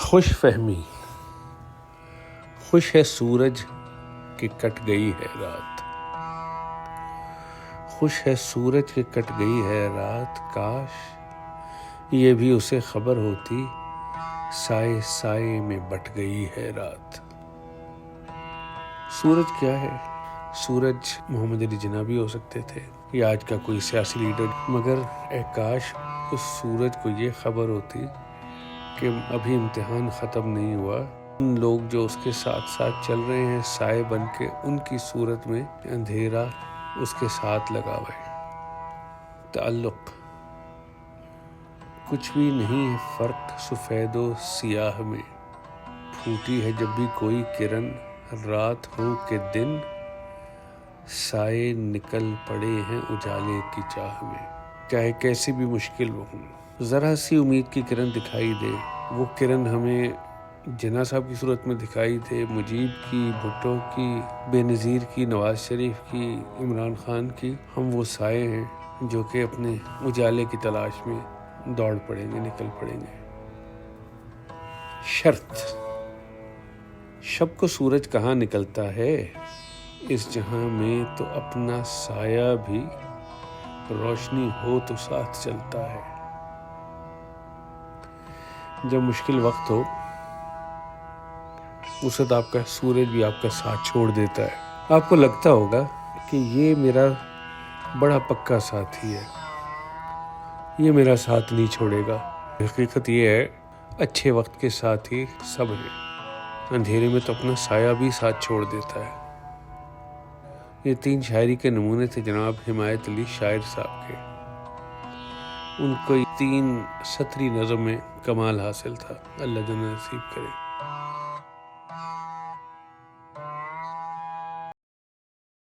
خوش فہمی. خوش ہے سورج کہ کٹ گئی ہے رات. خوش ہے سورج کہ کٹ گئی ہے رات. کاش یہ بھی اسے خبر ہوتی سائے سائے میں بٹ گئی ہے رات. سورج کیا ہے؟ سورج محمد علی جناح بھی ہو سکتے تھے یا آج کا کوئی سیاسی لیڈر، مگر اے کاش اس سورج کو یہ خبر ہوتی کہ ابھی امتحان ختم نہیں ہوا. ان لوگ جو اس کے ساتھ ساتھ چل رہے ہیں سائے بن کے، ان کی صورت میں اندھیرا اس کے ساتھ لگا ہوا ہے. تعلق کچھ بھی نہیں ہے فرق سفید و سیاہ میں. پھوٹی ہے جب بھی کوئی کرن، رات ہو کہ دن، سائے نکل پڑے ہیں اجالے کی چاہ میں. چاہے کیسی بھی مشکل وہ ہوں، ذرا سی امید کی کرن دکھائی دے. وہ کرن ہمیں جناح صاحب کی صورت میں دکھائی دے، مجیب کی، بھٹو کی، بے نظیر کی، نواز شریف کی، عمران خان کی. ہم وہ سائے ہیں جو کہ اپنے اجالے کی تلاش میں دوڑ پڑیں گے، نکل پڑیں گے. شرط شب کو سورج کہاں نکلتا ہے، اس جہاں میں تو اپنا سایہ بھی روشنی ہو تو ساتھ چلتا ہے. جب مشکل وقت ہو اس وقت آپ کا سورج بھی آپ کا ساتھ چھوڑ دیتا ہے. آپ کو لگتا ہوگا کہ یہ میرا بڑا پکا ساتھی ہے، یہ میرا ساتھ نہیں چھوڑے گا. حقیقت یہ ہے اچھے وقت کے ساتھ ہی سب ہیں، اندھیرے میں تو اپنا سایہ بھی ساتھ چھوڑ دیتا ہے. یہ 3 شاعری کے نمونے تھے جناب حمایت علی شاعر صاحب کے. ان کو 3 سطری نظم میں کمال حاصل تھا. اللہ جنت نصیب کرے.